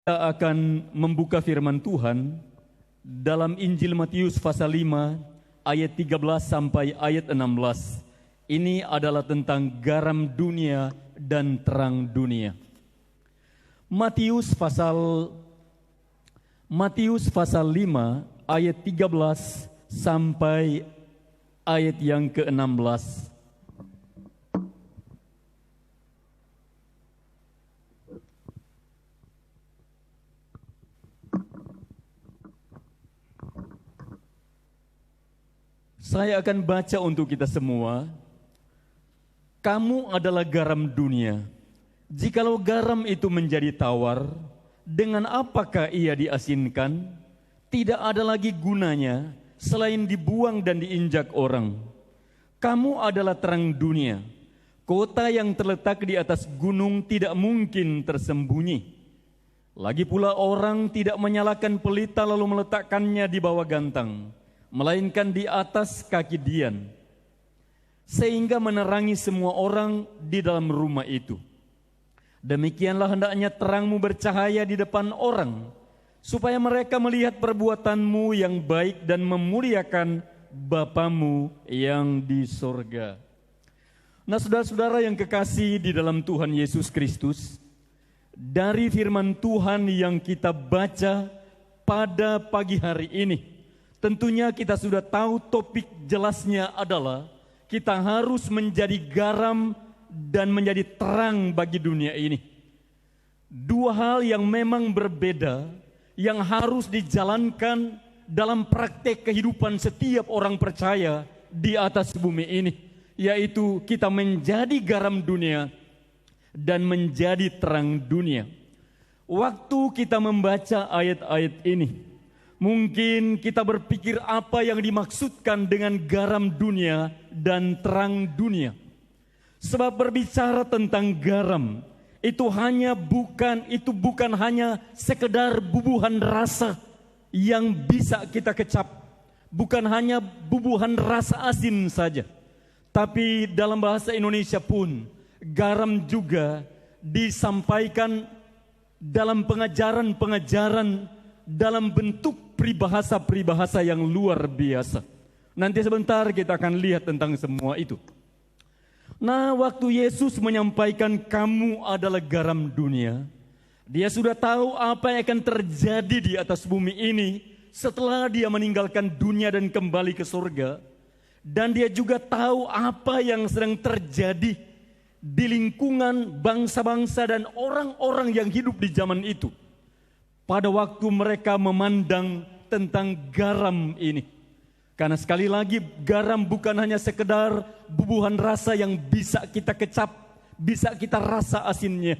Kita akan membuka firman Tuhan dalam Injil Matius pasal 5 ayat 13 sampai ayat 16. Ini adalah tentang garam dunia dan terang dunia. Matius pasal 5 ayat 13 sampai ayat yang ke-16. Saya akan baca untuk kita semua. Kamu adalah garam dunia. Jikalau garam itu menjadi tawar, dengan apakah ia diasinkan? Tidak ada lagi gunanya selain dibuang dan diinjak orang. Kamu adalah terang dunia. Kota yang terletak di atas gunung tidak mungkin tersembunyi. Lagi pula orang tidak menyalakan pelita lalu meletakkannya di bawah gantang, melainkan di atas kaki dian, sehingga menerangi semua orang di dalam rumah itu. Demikianlah hendaknya terangmu bercahaya di depan orang, supaya mereka melihat perbuatanmu yang baik dan memuliakan Bapamu yang di sorga. Nah, saudara-saudara yang kekasih di dalam Tuhan Yesus Kristus, dari firman Tuhan yang kita baca pada pagi hari ini, tentunya kita sudah tahu topik jelasnya adalah kita harus menjadi garam dan menjadi terang bagi dunia ini. Dua hal yang memang berbeda yang harus dijalankan dalam praktek kehidupan setiap orang percaya di atas bumi ini, yaitu kita menjadi garam dunia dan menjadi terang dunia. Waktu kita membaca ayat-ayat ini, mungkin kita berpikir apa yang dimaksudkan dengan garam dunia dan terang dunia. Sebab berbicara tentang garam, itu bukan hanya sekedar bubuhan rasa yang bisa kita kecap. Bukan hanya bubuhan rasa asin saja. Tapi dalam bahasa Indonesia pun, garam juga disampaikan dalam pengajaran-pengajaran dalam bentuk peribahasa-peribahasa yang luar biasa. Nanti sebentar kita akan lihat tentang semua itu. Nah, waktu Yesus menyampaikan kamu adalah garam dunia, dia sudah tahu apa yang akan terjadi di atas bumi ini setelah dia meninggalkan dunia dan kembali ke surga. Dan dia juga tahu apa yang sedang terjadi di lingkungan bangsa-bangsa dan orang-orang yang hidup di zaman itu pada waktu mereka memandang tentang garam ini. Karena sekali lagi garam bukan hanya sekedar bubuhan rasa yang bisa kita kecap, bisa kita rasa asinnya.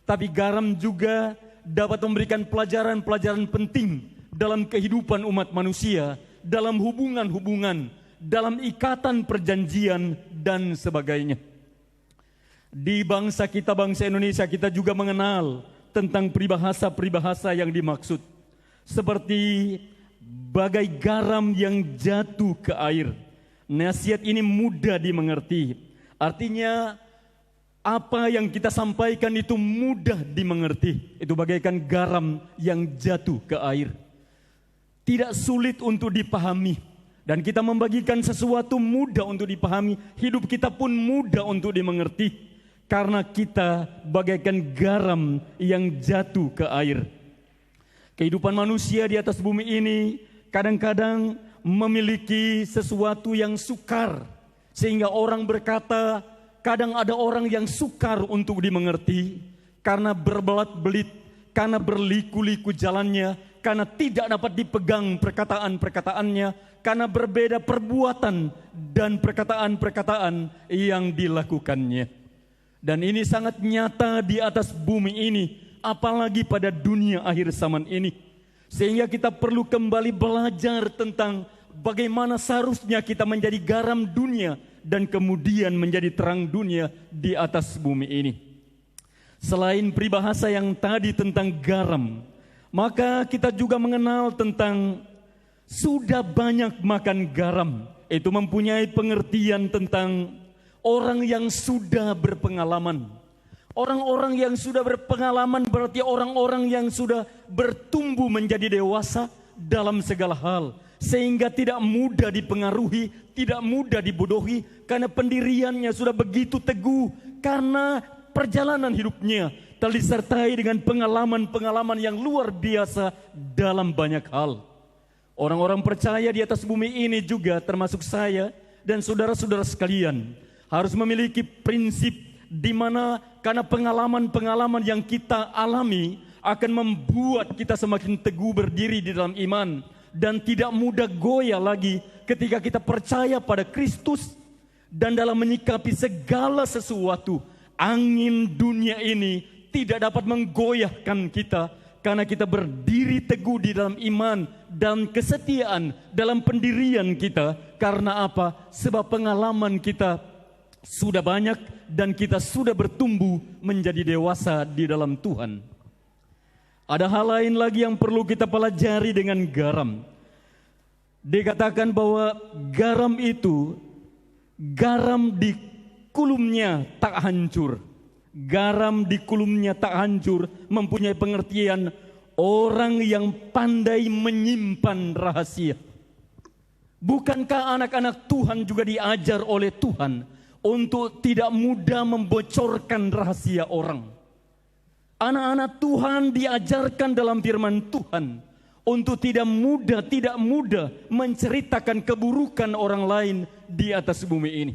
Tapi garam juga dapat memberikan pelajaran-pelajaran penting dalam kehidupan umat manusia, dalam hubungan-hubungan, dalam ikatan perjanjian dan sebagainya. Di bangsa kita, bangsa Indonesia, kita juga mengenal tentang peribahasa-peribahasa yang dimaksud. Seperti bagai garam yang jatuh ke air. Nasihat ini mudah dimengerti. Artinya apa yang kita sampaikan itu mudah dimengerti. Itu bagaikan garam yang jatuh ke air. Tidak sulit untuk dipahami. Dan kita membagikan sesuatu mudah untuk dipahami. Hidup kita pun mudah untuk dimengerti. Karena kita bagaikan garam yang jatuh ke air. Kehidupan manusia di atas bumi ini kadang-kadang memiliki sesuatu yang sukar. Sehingga orang berkata, kadang ada orang yang sukar untuk dimengerti. Karena berbelat-belit, karena berliku-liku jalannya, karena tidak dapat dipegang perkataan-perkataannya, karena berbeda perbuatan dan perkataan-perkataan yang dilakukannya. Dan ini sangat nyata di atas bumi ini, apalagi pada dunia akhir zaman ini. Sehingga kita perlu kembali belajar tentang bagaimana seharusnya kita menjadi garam dunia dan kemudian menjadi terang dunia di atas bumi ini. Selain peribahasa yang tadi tentang garam, maka kita juga mengenal tentang sudah banyak makan garam. Itu mempunyai pengertian tentang orang yang sudah berpengalaman. Orang-orang yang sudah berpengalaman berarti orang-orang yang sudah bertumbuh menjadi dewasa dalam segala hal. Sehingga tidak mudah dipengaruhi, tidak mudah dibodohi. Karena pendiriannya sudah begitu teguh. Karena perjalanan hidupnya telah disertai dengan pengalaman-pengalaman yang luar biasa dalam banyak hal. Orang-orang percaya di atas bumi ini juga termasuk saya dan saudara-saudara sekalian harus memiliki prinsip di mana karena pengalaman-pengalaman yang kita alami akan membuat kita semakin teguh berdiri di dalam iman dan tidak mudah goyah lagi ketika kita percaya pada Kristus dan dalam menyikapi segala sesuatu. Angin dunia ini tidak dapat menggoyahkan kita karena kita berdiri teguh di dalam iman dan kesetiaan dalam pendirian kita. Karena apa? Sebab pengalaman kita sudah banyak dan kita sudah bertumbuh menjadi dewasa di dalam Tuhan. Ada hal lain lagi yang perlu kita pelajari dengan garam. Dikatakan bahwa garam itu, garam di kulumnya tak hancur. Garam di kulumnya tak hancur mempunyai pengertian orang yang pandai menyimpan rahasia. Bukankah anak-anak Tuhan juga diajar oleh Tuhan untuk tidak mudah membocorkan rahasia orang? Anak-anak Tuhan diajarkan dalam firman Tuhan untuk tidak mudah menceritakan keburukan orang lain di atas bumi ini.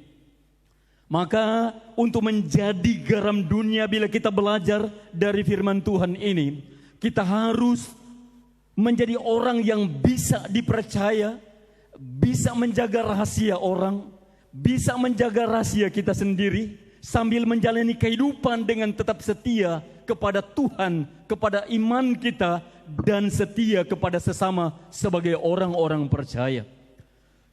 Maka untuk menjadi garam dunia bila kita belajar dari firman Tuhan ini, kita harus menjadi orang yang bisa dipercaya, bisa menjaga rahasia orang, bisa menjaga rahasia kita sendiri, sambil menjalani kehidupan dengan tetap setia kepada Tuhan, kepada iman kita, dan setia kepada sesama sebagai orang-orang percaya.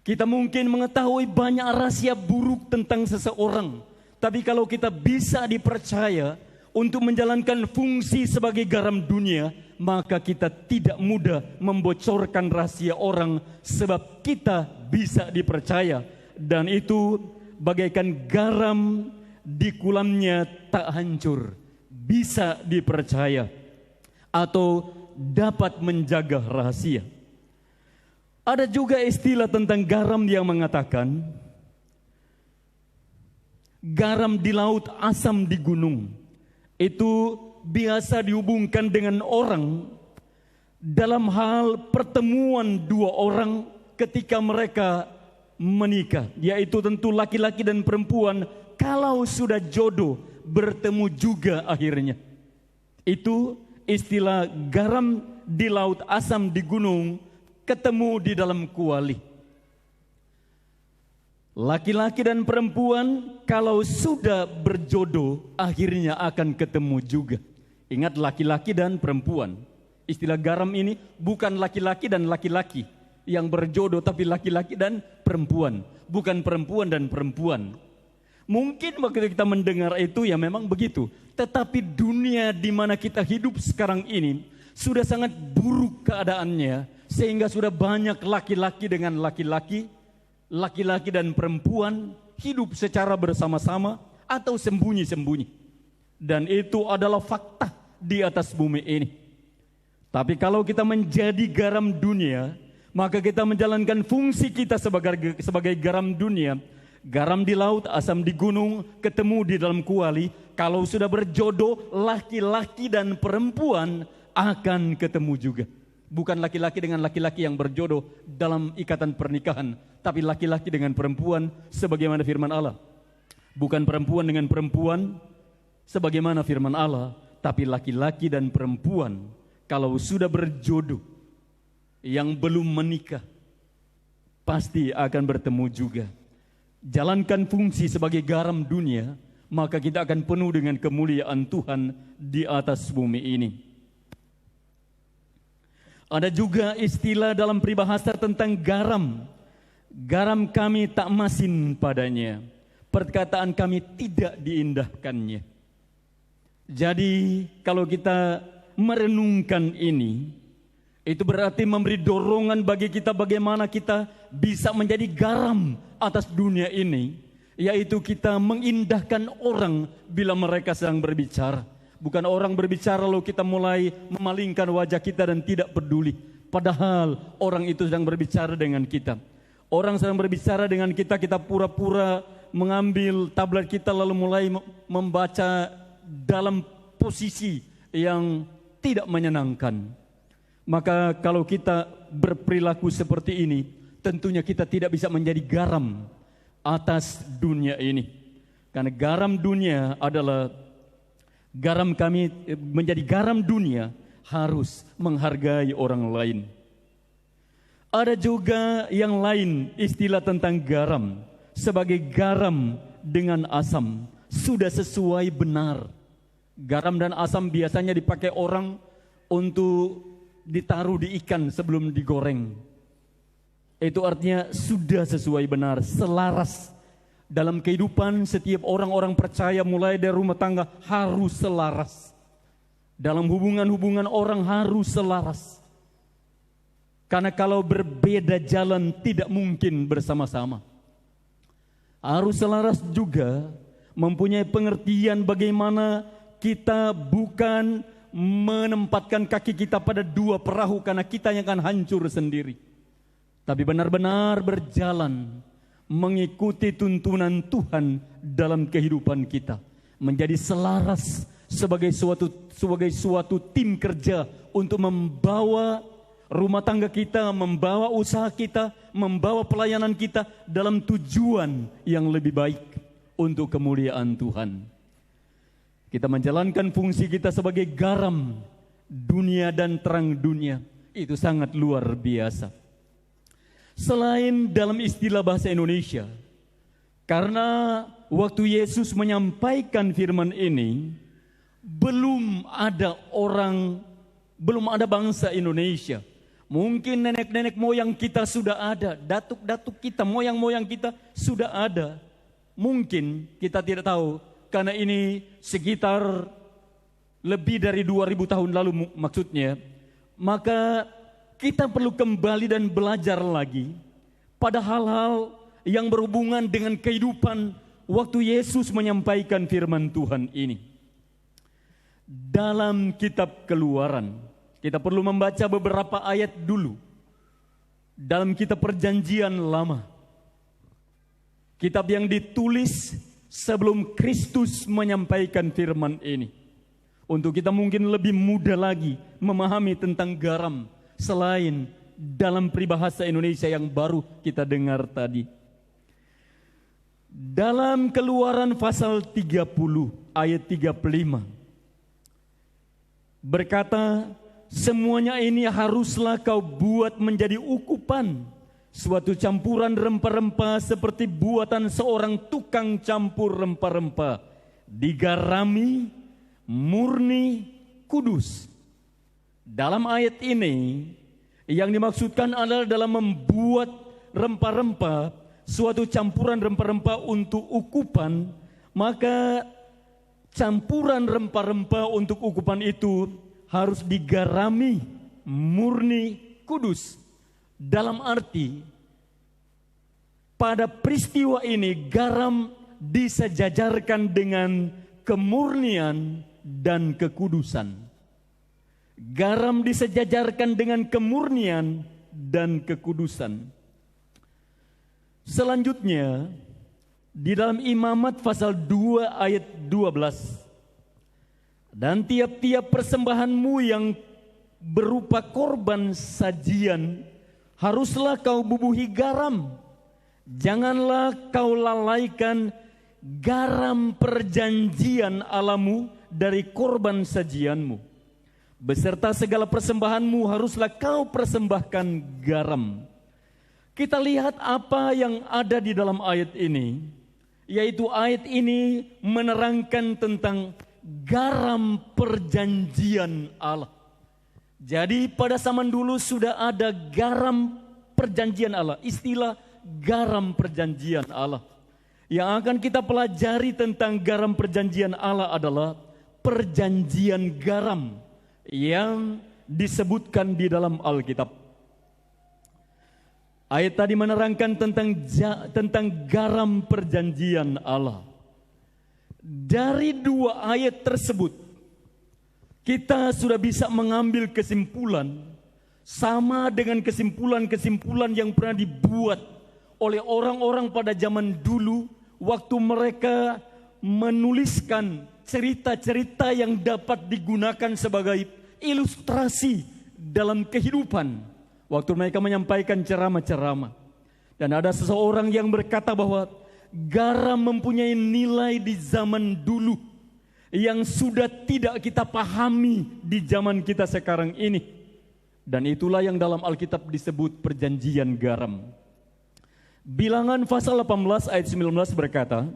Kita mungkin mengetahui banyak rahasia buruk tentang seseorang, tapi kalau kita bisa dipercaya untuk menjalankan fungsi sebagai garam dunia, maka kita tidak mudah membocorkan rahasia orang sebab kita bisa dipercaya. Dan itu bagaikan garam di kulamnya tak hancur, bisa dipercaya atau dapat menjaga rahasia. Ada juga istilah tentang garam yang mengatakan garam di laut, asam di gunung. Itu biasa dihubungkan dengan orang dalam hal pertemuan dua orang ketika mereka menikah, yaitu tentu laki-laki dan perempuan. Kalau sudah jodoh bertemu juga akhirnya. Itu istilah garam di laut, asam di gunung, ketemu di dalam kuali. Laki-laki dan perempuan kalau sudah berjodoh akhirnya akan ketemu juga. Ingat, laki-laki dan perempuan. Istilah garam ini bukan laki-laki dan laki-laki yang berjodoh, tapi laki-laki dan perempuan, bukan perempuan dan perempuan. Mungkin waktu kita mendengar itu ya memang begitu. Tetapi dunia di mana kita hidup sekarang ini sudah sangat buruk keadaannya, sehingga sudah banyak laki-laki dengan laki-laki, laki-laki dan perempuan hidup secara bersama-sama atau sembunyi-sembunyi. Dan itu adalah fakta di atas bumi ini. Tapi kalau kita menjadi garam dunia, maka kita menjalankan fungsi kita sebagai garam dunia. Garam di laut, asam di gunung, ketemu di dalam kuali. Kalau sudah berjodoh, laki-laki dan perempuan akan ketemu juga. Bukan laki-laki dengan laki-laki yang berjodoh dalam ikatan pernikahan, tapi laki-laki dengan perempuan sebagaimana firman Allah. Bukan perempuan dengan perempuan sebagaimana firman Allah, tapi laki-laki dan perempuan kalau sudah berjodoh yang belum menikah pasti akan bertemu juga. Jalankan fungsi sebagai garam dunia, maka kita akan penuh dengan kemuliaan Tuhan di atas bumi ini. Ada juga istilah dalam peribahasa tentang garam. Garam kami tak masin padanya, perkataan kami tidak diindahkannya. Jadi kalau kita merenungkan ini, itu berarti memberi dorongan bagi kita bagaimana kita bisa menjadi garam atas dunia ini yaitu kita mengindahkan orang bila mereka sedang berbicara. Bukan orang berbicara lalu kita mulai memalingkan wajah kita dan tidak peduli. Padahal orang itu sedang berbicara dengan kita. Orang sedang berbicara dengan kita, kita pura-pura mengambil tablet kita lalu mulai membaca dalam posisi yang tidak menyenangkan. Maka kalau kita berperilaku seperti ini, tentunya kita tidak bisa menjadi garam atas dunia ini. Karena garam dunia adalah garam kami, menjadi garam dunia harus menghargai orang lain. Ada juga yang lain istilah tentang garam. Sebagai garam dengan asam sudah sesuai benar. Garam dan asam biasanya dipakai orang untuk ditaruh di ikan sebelum digoreng. Itu artinya sudah sesuai benar, selaras. Dalam kehidupan setiap orang-orang percaya mulai dari rumah tangga harus selaras. Dalam hubungan-hubungan orang harus selaras. Karena kalau berbeda jalan tidak mungkin bersama-sama. Harus selaras juga mempunyai pengertian bagaimana kita bukan menempatkan kaki kita pada dua perahu karena kita yang akan hancur sendiri. Tapi benar-benar berjalan mengikuti tuntunan Tuhan dalam kehidupan kita. Menjadi selaras sebagai suatu tim kerja untuk membawa rumah tangga kita, membawa usaha kita, membawa pelayanan kita dalam tujuan yang lebih baik untuk kemuliaan Tuhan. Kita menjalankan fungsi kita sebagai garam dunia dan terang dunia. Itu sangat luar biasa. Selain dalam istilah bahasa Indonesia, karena waktu Yesus menyampaikan firman ini, belum ada bangsa Indonesia. Mungkin nenek-nenek moyang kita sudah ada, datuk-datuk kita, moyang-moyang kita sudah ada. Mungkin kita tidak tahu, karena ini sekitar lebih dari 2000 tahun lalu maksudnya. Maka kita perlu kembali dan belajar lagi pada hal-hal yang berhubungan dengan kehidupan waktu Yesus menyampaikan firman Tuhan ini. Dalam kitab Keluaran, kita perlu membaca beberapa ayat dulu. Dalam kitab Perjanjian Lama, kitab yang ditulis sebelum Kristus menyampaikan firman ini. Untuk kita mungkin lebih mudah lagi memahami tentang garam selain dalam peribahasa Indonesia yang baru kita dengar tadi. Dalam Keluaran pasal 30 ayat 35 berkata, semuanya ini haruslah kau buat menjadi ukupan, suatu campuran rempah-rempah seperti buatan seorang tukang campur rempah-rempah, digarami, murni, kudus. Dalam ayat ini yang dimaksudkan adalah dalam membuat rempah-rempah, suatu campuran rempah-rempah untuk ukupan, maka campuran rempah-rempah untuk ukupan itu harus digarami, murni, kudus. Dalam arti pada peristiwa ini garam disejajarkan dengan kemurnian dan kekudusan. Garam disejajarkan dengan kemurnian dan kekudusan. Selanjutnya di dalam Imamat pasal 2 ayat 12, dan tiap-tiap persembahanmu yang berupa korban sajian haruslah kau bubuhi garam. Janganlah kau lalaikan garam perjanjian Allahmu dari korban sajianmu. Beserta segala persembahanmu haruslah kau persembahkan garam. Kita lihat apa yang ada di dalam ayat ini, yaitu ayat ini menerangkan tentang garam perjanjian Allah. Jadi pada zaman dulu sudah ada garam perjanjian Allah, istilah garam perjanjian Allah. Yang akan kita pelajari tentang garam perjanjian Allah adalah perjanjian garam yang disebutkan di dalam Alkitab. Ayat tadi menerangkan tentang garam perjanjian Allah. Dari dua ayat tersebut, kita sudah bisa mengambil kesimpulan sama dengan kesimpulan-kesimpulan yang pernah dibuat oleh orang-orang pada zaman dulu waktu mereka menuliskan cerita-cerita yang dapat digunakan sebagai ilustrasi dalam kehidupan. Waktu mereka menyampaikan ceramah-ceramah. Dan ada seseorang yang berkata bahwa garam mempunyai nilai di zaman dulu yang sudah tidak kita pahami di zaman kita sekarang ini. Dan itulah yang dalam Alkitab disebut perjanjian garam. Bilangan pasal 18 ayat 19 berkata,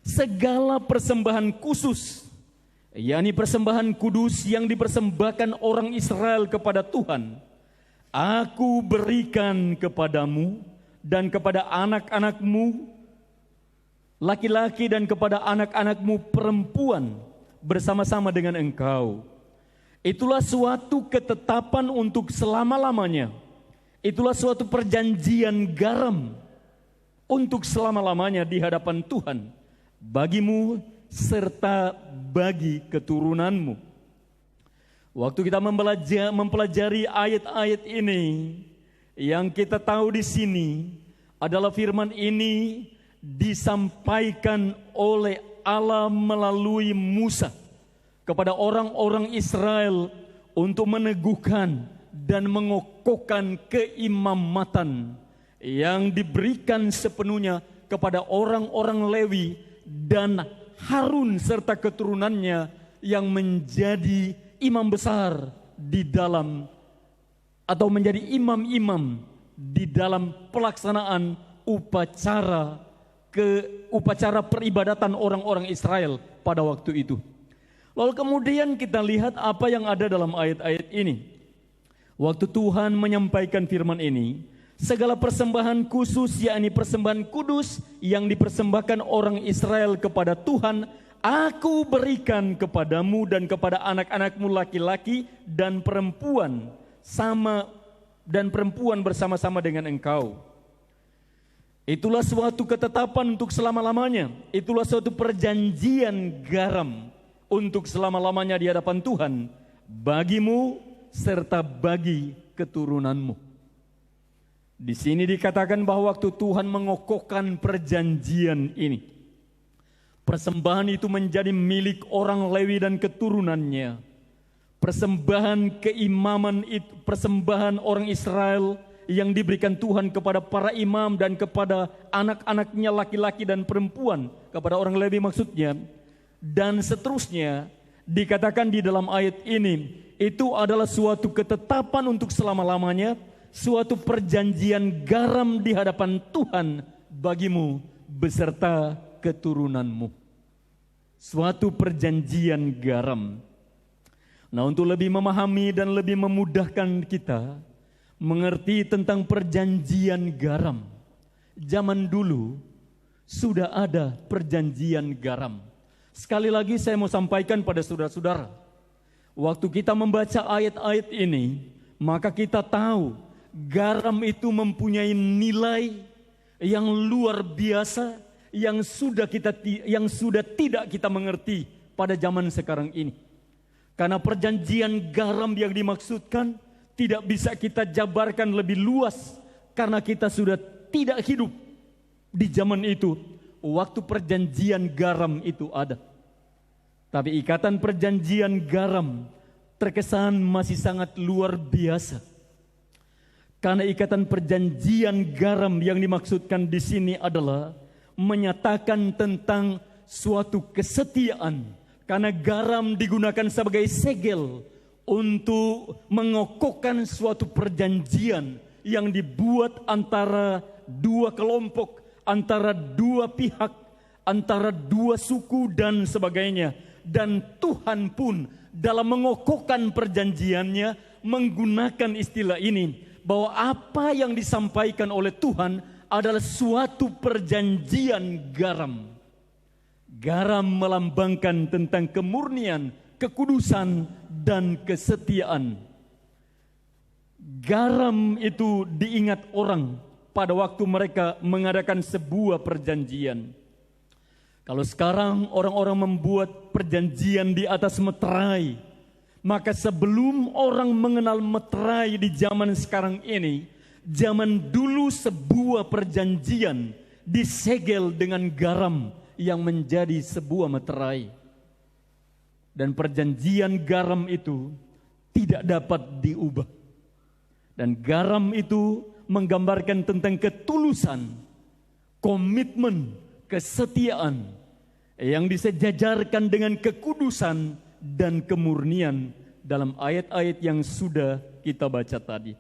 segala persembahan khusus, yakni persembahan kudus yang dipersembahkan orang Israel kepada Tuhan, aku berikan kepadamu dan kepada anak-anakmu laki-laki dan kepada anak-anakmu perempuan bersama-sama dengan engkau. Itulah suatu ketetapan untuk selama-lamanya. Itulah suatu perjanjian garam untuk selama-lamanya di hadapan Tuhan, bagimu serta bagi keturunanmu. Waktu kita mempelajari ayat-ayat ini, yang kita tahu di sini adalah firman ini disampaikan oleh Allah melalui Musa kepada orang-orang Israel untuk meneguhkan dan mengokohkan keimamatan yang diberikan sepenuhnya kepada orang-orang Lewi dan Harun serta keturunannya yang menjadi imam besar di dalam atau menjadi imam-imam di dalam pelaksanaan upacara peribadatan orang-orang Israel pada waktu itu. Lalu kemudian kita lihat apa yang ada dalam ayat-ayat ini. Waktu Tuhan menyampaikan firman ini, segala persembahan khusus, yakni persembahan kudus yang dipersembahkan orang Israel kepada Tuhan, aku berikan kepadamu dan kepada anak-anakmu laki-laki dan perempuan bersama-sama dengan engkau. Itulah suatu ketetapan untuk selama-lamanya. Itulah suatu perjanjian garam untuk selama-lamanya di hadapan Tuhan, bagimu serta bagi keturunanmu. Di sini dikatakan bahwa waktu Tuhan mengokohkan perjanjian ini, persembahan itu menjadi milik orang Lewi dan keturunannya. Persembahan keimaman itu, persembahan orang Israel yang diberikan Tuhan kepada para imam dan kepada anak-anaknya laki-laki dan perempuan, kepada orang Lewi maksudnya, dan seterusnya dikatakan di dalam ayat ini, itu adalah suatu ketetapan untuk selama-lamanya, suatu perjanjian garam di hadapan Tuhan bagimu beserta keturunanmu. Suatu perjanjian garam. Nah, untuk lebih memahami dan lebih memudahkan kita mengerti tentang perjanjian garam, zaman dulu sudah ada perjanjian garam. Sekali lagi saya mau sampaikan pada saudara-saudara, waktu kita membaca ayat-ayat ini, maka kita tahu garam itu mempunyai nilai yang luar biasa yang sudah tidak kita mengerti pada zaman sekarang ini. Karena perjanjian garam yang dimaksudkan tidak bisa kita jabarkan lebih luas karena kita sudah tidak hidup di zaman itu waktu perjanjian garam itu ada. Tapi ikatan perjanjian garam terkesan masih sangat luar biasa. Karena ikatan perjanjian garam yang dimaksudkan di sini adalah menyatakan tentang suatu kesetiaan. Karena garam digunakan sebagai segel untuk mengokohkan suatu perjanjian yang dibuat antara dua kelompok, antara dua pihak, antara dua suku dan sebagainya. Dan Tuhan pun dalam mengokohkan perjanjiannya menggunakan istilah ini, bahwa apa yang disampaikan oleh Tuhan adalah suatu perjanjian garam. Garam melambangkan tentang kemurnian, kekudusan, dan kesetiaan. Garam itu diingat orang pada waktu mereka mengadakan sebuah perjanjian. Kalau sekarang orang-orang membuat perjanjian di atas meterai, maka sebelum orang mengenal meterai di zaman sekarang ini, zaman dulu sebuah perjanjian disegel dengan garam yang menjadi sebuah meterai. Dan perjanjian garam itu tidak dapat diubah. Dan garam itu menggambarkan tentang ketulusan, komitmen, kesetiaan yang disejajarkan dengan kekudusan dan kemurnian dalam ayat-ayat yang sudah kita baca tadi.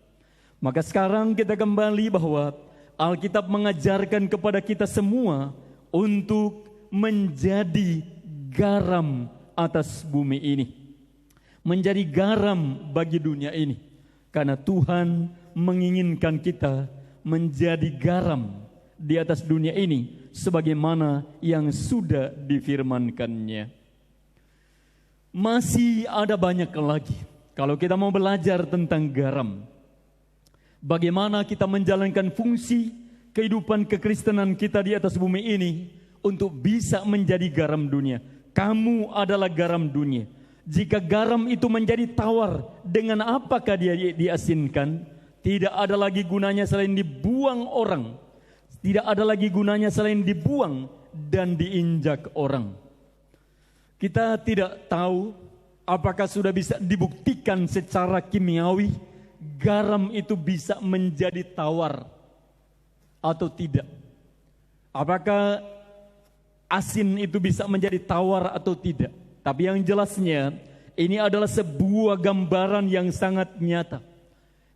Maka sekarang kita kembali bahwa Alkitab mengajarkan kepada kita semua untuk menjadi garam atas bumi ini, menjadi garam bagi dunia ini. Karena Tuhan menginginkan kita menjadi garam di atas dunia ini sebagaimana yang sudah difirmankannya. Masih ada banyak lagi kalau kita mau belajar tentang garam. Bagaimana kita menjalankan fungsi kehidupan kekristenan kita di atas bumi ini untuk bisa menjadi garam dunia. Kamu adalah garam dunia. Jika garam itu menjadi tawar, dengan apakah dia diasinkan? Tidak ada lagi gunanya selain dibuang orang. Tidak ada lagi gunanya selain dibuang dan diinjak orang. Kita tidak tahu apakah sudah bisa dibuktikan secara kimiawi garam itu bisa menjadi tawar atau tidak. Apakah asin itu bisa menjadi tawar atau tidak. Tapi yang jelasnya ini adalah sebuah gambaran yang sangat nyata.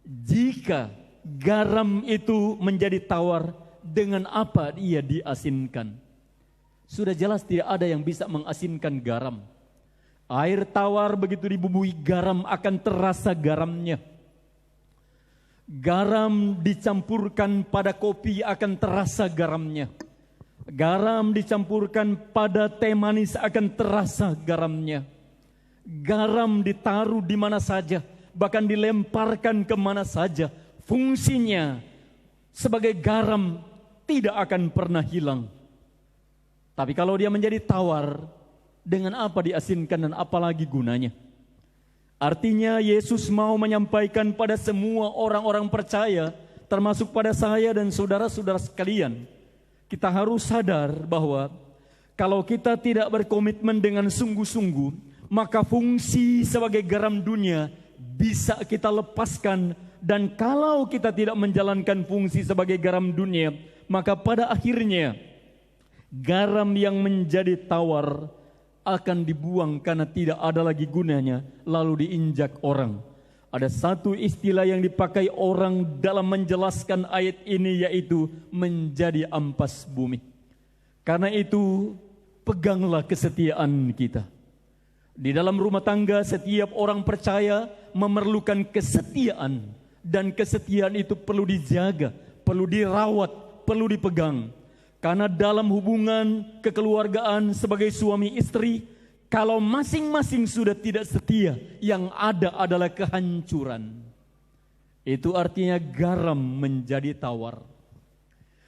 Jika garam itu menjadi tawar, dengan apa ia diasinkan? Sudah jelas tidak ada yang bisa mengasinkan garam. Air tawar begitu dibumbui garam akan terasa garamnya. Garam dicampurkan pada kopi akan terasa garamnya. Garam dicampurkan pada teh manis akan terasa garamnya. Garam ditaruh di mana saja, bahkan dilemparkan ke mana saja. Fungsinya sebagai garam tidak akan pernah hilang. Tapi kalau dia menjadi tawar, dengan apa diasinkan dan apalagi gunanya? Artinya Yesus mau menyampaikan pada semua orang-orang percaya, termasuk pada saya dan saudara-saudara sekalian, kita harus sadar bahwa kalau kita tidak berkomitmen dengan sungguh-sungguh, maka fungsi sebagai garam dunia bisa kita lepaskan. Dan kalau kita tidak menjalankan fungsi sebagai garam dunia, maka pada akhirnya garam yang menjadi tawar akan dibuang karena tidak ada lagi gunanya, lalu diinjak orang. Ada satu istilah yang dipakai orang dalam menjelaskan ayat ini, yaitu menjadi ampas bumi. Karena itu, peganglah kesetiaan kita. Di dalam rumah tangga, setiap orang percaya memerlukan kesetiaan. Dan kesetiaan itu perlu dijaga, perlu dirawat, perlu dipegang. Karena dalam hubungan kekeluargaan sebagai suami istri, kalau masing-masing sudah tidak setia, yang ada adalah kehancuran. Itu artinya garam menjadi tawar.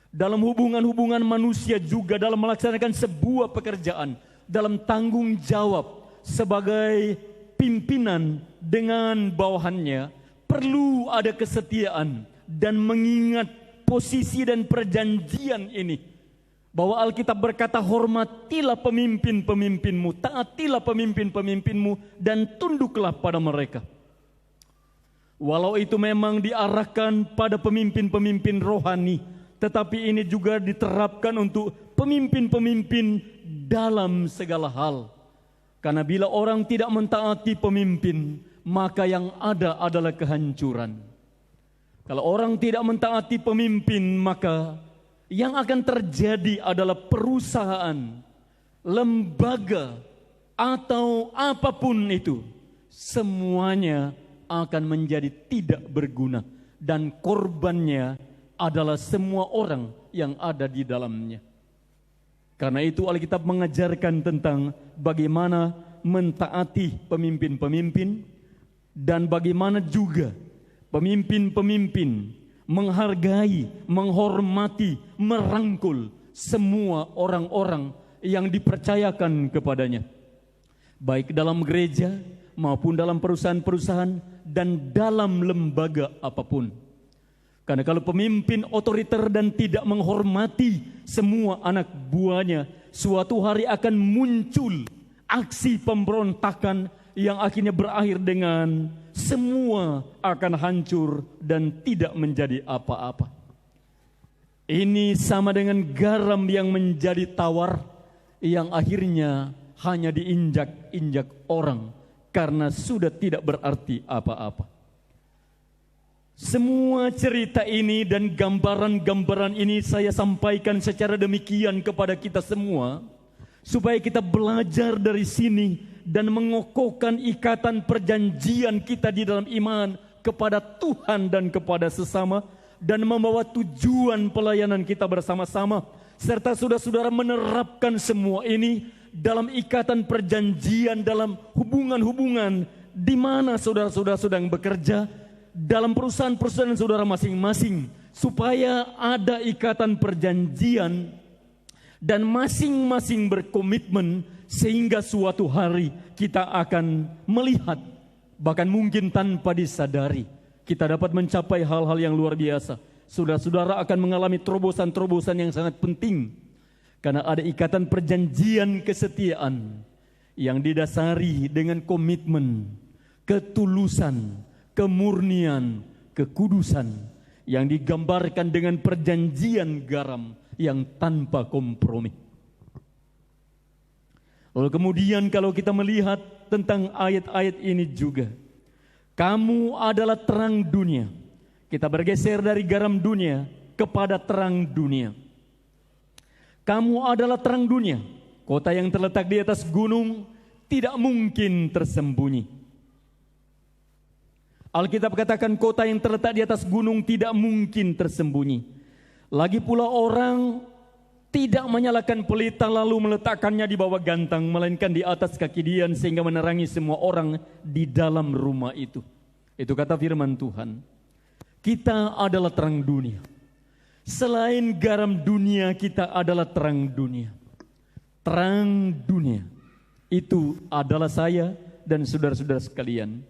Dalam hubungan-hubungan manusia juga, dalam melaksanakan sebuah pekerjaan, dalam tanggung jawab sebagai pimpinan dengan bawahannya, perlu ada kesetiaan dan mengingat posisi dan perjanjian ini. Bahwa Alkitab berkata, hormatilah pemimpin-pemimpinmu, taatilah pemimpin-pemimpinmu, dan tunduklah pada mereka. Walau itu memang diarahkan pada pemimpin-pemimpin rohani, tetapi ini juga diterapkan untuk pemimpin-pemimpin dalam segala hal. Karena bila orang tidak mentaati pemimpin, maka yang ada adalah kehancuran. Kalau orang tidak mentaati pemimpin, maka yang akan terjadi adalah perusahaan, lembaga, atau apapun itu, semuanya akan menjadi tidak berguna. Dan korbannya adalah semua orang yang ada di dalamnya. Karena itu Alkitab mengajarkan tentang bagaimana mentaati pemimpin-pemimpin, dan bagaimana juga pemimpin-pemimpin menghargai, menghormati, merangkul semua orang-orang yang dipercayakan kepadanya, baik dalam gereja maupun dalam perusahaan-perusahaan dan dalam lembaga apapun. Karena kalau pemimpin otoriter dan tidak menghormati semua anak buahnya, suatu hari akan muncul aksi pemberontakan yang akhirnya berakhir dengan semua akan hancur dan tidak menjadi apa-apa. Ini sama dengan garam yang menjadi tawar, yang akhirnya hanya diinjak-injak orang karena sudah tidak berarti apa-apa. Semua cerita ini dan gambaran-gambaran ini saya sampaikan secara demikian kepada kita semua, supaya kita belajar dari sini dan mengokohkan ikatan perjanjian kita di dalam iman kepada Tuhan dan kepada sesama, dan membawa tujuan pelayanan kita bersama-sama, serta saudara-saudara menerapkan semua ini dalam ikatan perjanjian, dalam hubungan-hubungan di mana saudara-saudara sedang bekerja, dalam perusahaan-perusahaan saudara masing-masing, supaya ada ikatan perjanjian dan masing-masing berkomitmen, sehingga suatu hari kita akan melihat, bahkan mungkin tanpa disadari, kita dapat mencapai hal-hal yang luar biasa. Saudara-saudara akan mengalami terobosan-terobosan yang sangat penting, karena ada ikatan perjanjian kesetiaan yang didasari dengan komitmen, ketulusan, kemurnian, kekudusan, yang digambarkan dengan perjanjian garam yang tanpa kompromi. Lalu kemudian kalau kita melihat tentang ayat-ayat ini juga, kamu adalah terang dunia. Kita bergeser dari garam dunia kepada terang dunia. Kamu adalah terang dunia. Kota yang terletak di atas gunung tidak mungkin tersembunyi. Alkitab katakan kota yang terletak di atas gunung tidak mungkin tersembunyi. Lagi pula orang tidak menyalakan pelita lalu meletakkannya di bawah gantang, melainkan di atas kaki dian sehingga menerangi semua orang di dalam rumah itu. Itu kata firman Tuhan. Kita adalah terang dunia. Selain garam dunia, kita adalah terang dunia. Terang dunia itu adalah saya dan saudara-saudara sekalian.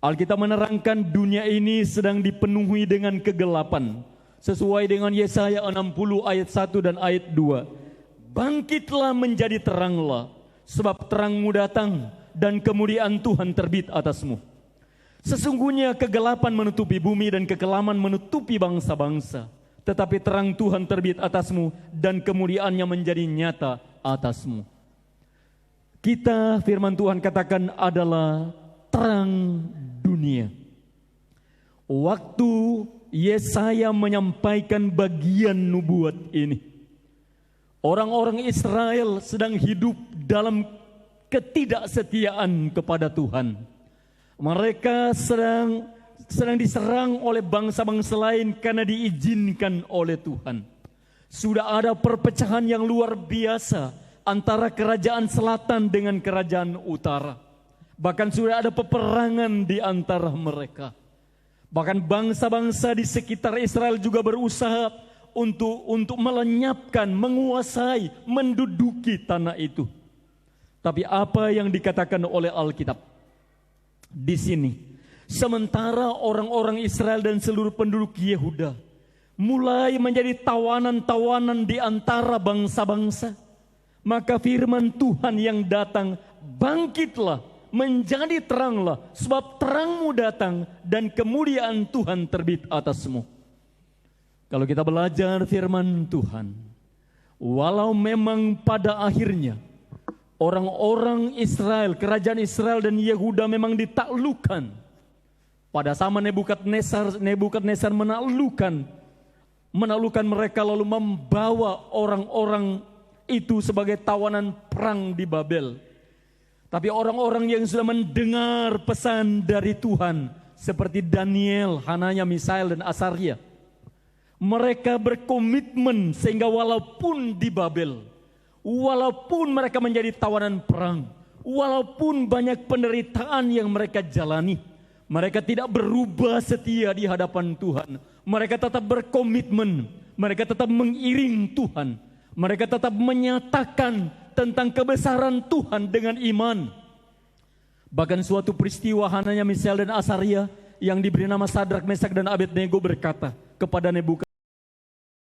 Alkitab menerangkan dunia ini sedang dipenuhi dengan kegelapan. Sesuai dengan Yesaya 60 ayat 1 dan ayat 2. Bangkitlah menjadi teranglah, sebab terangmu datang dan kemuliaan Tuhan terbit atasmu. Sesungguhnya kegelapan menutupi bumi dan kekelaman menutupi bangsa-bangsa. Tetapi terang Tuhan terbit atasmu dan kemuliaannya menjadi nyata atasmu. Kita, firman Tuhan katakan, adalah terang dunia. Waktu Yesaya menyampaikan bagian nubuat ini, orang-orang Israel sedang hidup dalam ketidaksetiaan kepada Tuhan. Mereka sedang diserang oleh bangsa-bangsa lain karena diizinkan oleh Tuhan. Sudah ada perpecahan yang luar biasa antara kerajaan selatan dengan kerajaan utara. Bahkan sudah ada peperangan di antara mereka. Bahkan bangsa-bangsa di sekitar Israel juga berusaha untuk melenyapkan, menguasai, menduduki tanah itu. Tapi apa yang dikatakan oleh Alkitab di sini? Sementara orang-orang Israel dan seluruh penduduk Yehuda mulai menjadi tawanan-tawanan di antara bangsa-bangsa, maka firman Tuhan yang datang, bangkitlah, menjadi teranglah, sebab terangmu datang dan kemuliaan Tuhan terbit atasmu. Kalau kita belajar firman Tuhan, walau memang pada akhirnya orang-orang Israel, kerajaan Israel dan Yehuda memang ditaklukkan. Pada zaman Nebukadnezar menaklukkan mereka lalu membawa orang-orang itu sebagai tawanan perang di Babel. Tapi orang-orang yang sudah mendengar pesan dari Tuhan seperti Daniel, Hananya, Misael dan Asaria, mereka berkomitmen sehingga walaupun di Babel, walaupun mereka menjadi tawanan perang, walaupun banyak penderitaan yang mereka jalani, Mereka tidak berubah setia di hadapan Tuhan. Mereka tetap berkomitmen. Mereka tetap mengiring Tuhan. Mereka tetap menyatakan tentang kebesaran Tuhan dengan iman. Bahkan suatu peristiwa Hananya, Misael dan Asaria yang diberi nama Sadrak, Mesak dan Abednego berkata kepada Nebukadnezar,